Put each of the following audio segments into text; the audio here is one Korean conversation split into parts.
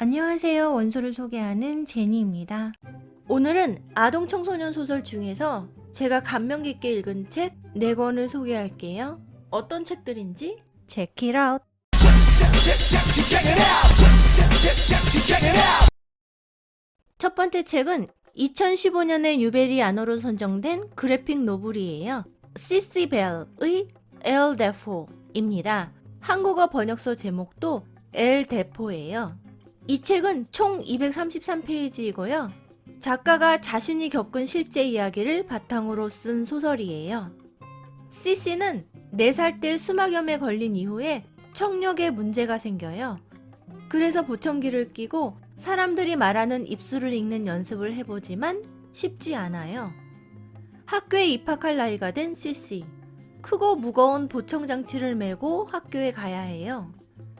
안녕하세요. 원소를 소개하는 제니입니다. 오늘은 아동 청소년 소설 중에서 제가 감명 깊게 읽은 책 4권을 소개할게요. 어떤 책들인지 check it out. 첫 번째 책은 2015년에 뉴베리 안어로 선정된 그래픽 노블이에요. 시시 벨의 엘 데포입니다. 한국어 번역서 제목도 엘 데포예요. 이 책은 총 233페이지이고요. 작가가 자신이 겪은 실제 이야기를 바탕으로 쓴 소설이에요. 시시는 4살 때 수막염에 걸린 이후에 청력에 문제가 생겨요. 그래서 보청기를 끼고 사람들이 말하는 입술을 읽는 연습을 해보지만 쉽지 않아요. 학교에 입학할 나이가 된 시시. 크고 무거운 보청장치를 메고 학교에 가야 해요.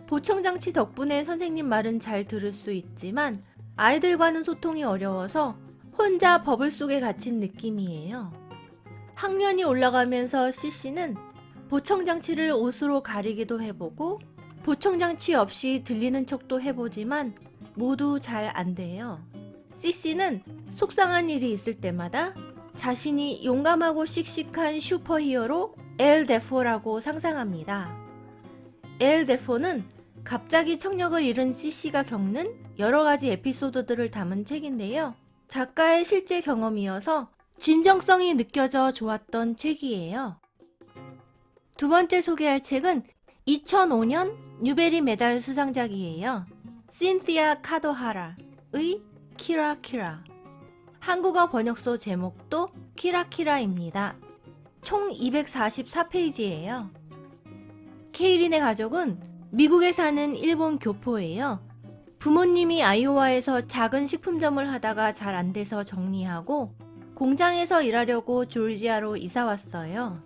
보청장치 덕분에 선생님 말은 잘 들을 수 있지만 아이들과는 소통이 어려워서 혼자 버블 속에 갇힌 느낌이에요. 학년이 올라가면서 시시는 보청장치를 옷으로 가리기도 해보고 보청장치 없이 들리는 척도 해보지만 모두 잘 안 돼요. 시시는 속상한 일이 있을 때마다 자신이 용감하고 씩씩한 슈퍼히어로 엘 데포라고 상상합니다. 엘 데포는 갑자기 청력을 잃은 시시가 겪는 여러 가지 에피소드들을 담은 책인데요. 작가의 실제 경험이어서 진정성이 느껴져 좋았던 책이에요. 두 번째 소개할 책은 2005년 뉴베리 메달 수상작이에요. 신티아 카도하라의 키라키라. 한국어 번역서 제목도 키라키라입니다. 총 244페이지예요. 케이린의 가족은 미국에 사는 일본 교포예요. 부모님이 아이오와에서 작은 식품점을 하다가 잘 안 돼서 정리하고 공장에서 일하려고 졸지아로 이사 왔어요.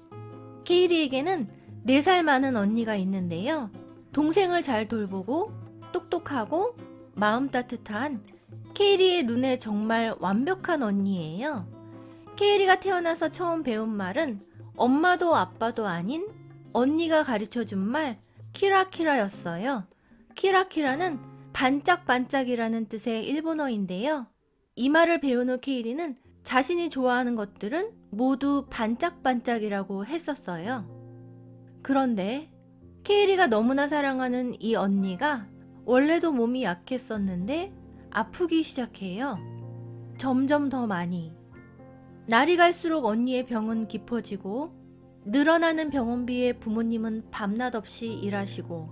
케이리에게는 4살 많은 언니가 있는데요. 동생을 잘 돌보고 똑똑하고 마음 따뜻한 케이리의 눈에 정말 완벽한 언니예요. 케이리가 태어나서 처음 배운 말은 엄마도 아빠도 아닌 언니가 가르쳐준 말 키라키라였어요. 키라키라는 반짝반짝이라는 뜻의 일본어인데요. 이 말을 배운 후 케이리는 자신이 좋아하는 것들은 모두 반짝반짝이라고 했었어요. 그런데 케이리가 너무나 사랑하는 이 언니가 원래도 몸이 약했었는데 아프기 시작해요. 점점 더 많이. 날이 갈수록 언니의 병은 깊어지고 늘어나는 병원비에 부모님은 밤낮 없이 일하시고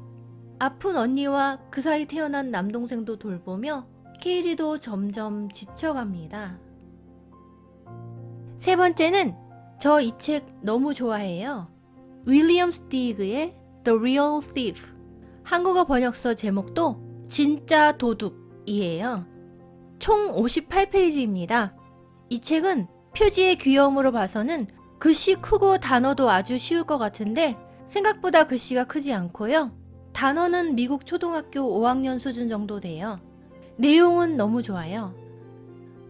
아픈 언니와 그 사이 태어난 남동생도 돌보며 케이리도 점점 지쳐갑니다. 세 번째는 저 이 책 너무 좋아해요. 윌리엄 스티그의 The Real Thief. 한국어 번역서 제목도 진짜 도둑이에요. 총 58페이지입니다. 이 책은 표지의 귀여움으로 봐서는 글씨 크고 단어도 아주 쉬울 것 같은데 생각보다 글씨가 크지 않고요. 단어는 미국 초등학교 5학년 수준 정도 돼요. 내용은 너무 좋아요.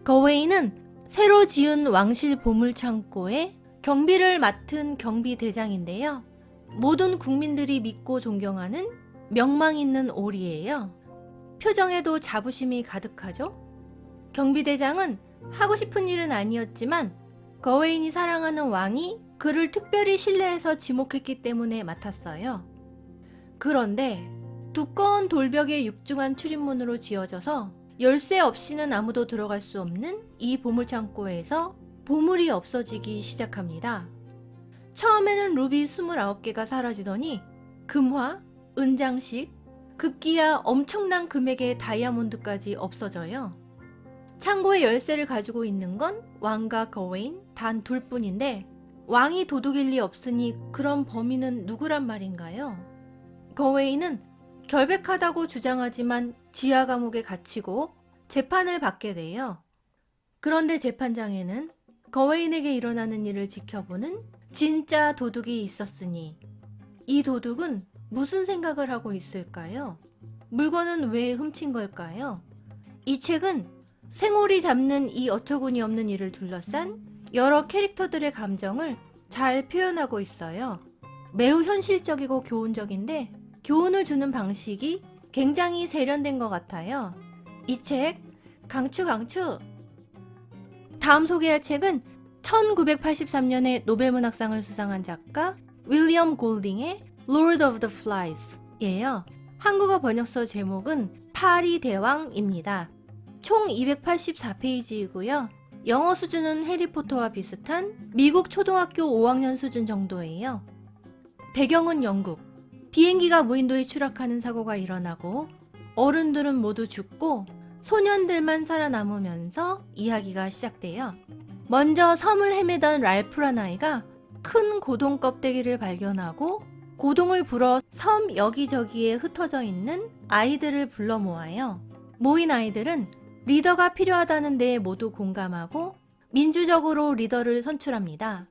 거웨이는 새로 지은 왕실 보물창고의 경비를 맡은 경비대장인데요. 모든 국민들이 믿고 존경하는 명망 있는 오리예요. 표정에도 자부심이 가득하죠. 경비대장은 하고 싶은 일은 아니었지만 거웨인이 사랑하는 왕이 그를 특별히 신뢰해서 지목했기 때문에 맡았어요. 그런데 두꺼운 돌벽의 육중한 출입문으로 지어져서 열쇠 없이는 아무도 들어갈 수 없는 이 보물창고에서 보물이 없어지기 시작합니다. 처음에는 루비 29개가 사라지더니 금화, 은장식, 급기야 엄청난 금액의 다이아몬드까지 없어져요. 창고의 열쇠를 가지고 있는 건 왕과 거웨인 단 둘뿐인데 왕이 도둑일 리 없으니 그럼 범인은 누구란 말인가요? 거웨인은 결백하다고 주장하지만 지하 감옥에 갇히고 재판을 받게 돼요. 그런데 재판장에는 거웨인에게 일어나는 일을 지켜보는 진짜 도둑이 있었으니 이 도둑은 무슨 생각을 하고 있을까요? 물건은 왜 훔친 걸까요? 이 책은 생오리 잡는 이 어처구니 없는 일을 둘러싼 여러 캐릭터들의 감정을 잘 표현하고 있어요. 매우 현실적이고 교훈적인데 교훈을 주는 방식이 굉장히 세련된 것 같아요. 이 책 강추 강추! 다음 소개할 책은 1983년에 노벨문학상을 수상한 작가 윌리엄 골딩의 Lord of the Flies예요. 한국어 번역서 제목은 파리 대왕입니다. 총 284페이지이고요. 영어 수준은 해리포터와 비슷한 미국 초등학교 5학년 수준 정도예요. 배경은 영국. 비행기가 무인도에 추락하는 사고가 일어나고 어른들은 모두 죽고 소년들만 살아남으면서 이야기가 시작돼요. 먼저 섬을 헤매던 랄프란 아이가 큰 고동 껍데기를 발견하고 고동을 불어 섬 여기저기에 흩어져 있는 아이들을 불러 모아요. 모인 아이들은 리더가 필요하다는 데에 모두 공감하고 민주적으로 리더를 선출합니다.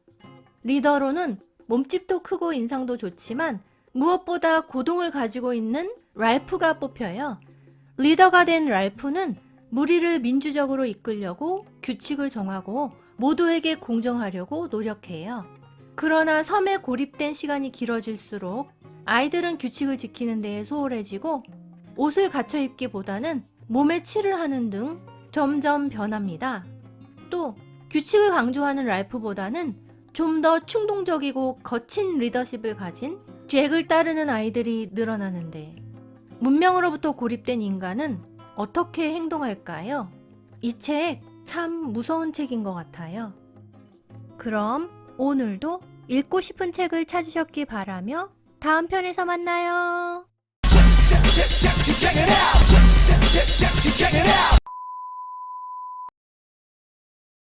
리더로는 몸집도 크고 인상도 좋지만 무엇보다 고동을 가지고 있는 랄프가 뽑혀요. 리더가 된 랄프는 무리를 민주적으로 이끌려고 규칙을 정하고 모두에게 공정하려고 노력해요. 그러나 섬에 고립된 시간이 길어질수록 아이들은 규칙을 지키는 데에 소홀해지고 옷을 갖춰 입기보다는 몸에 칠을 하는 등 점점 변합니다. 또 규칙을 강조하는 랄프보다는 좀 더 충동적이고 거친 리더십을 가진 잭을 따르는 아이들이 늘어나는데 문명으로부터 고립된 인간은 어떻게 행동할까요? 이 책 참 무서운 책인 것 같아요. 그럼 오늘도 읽고 싶은 책을 찾으셨기 바라며 다음 편에서 만나요.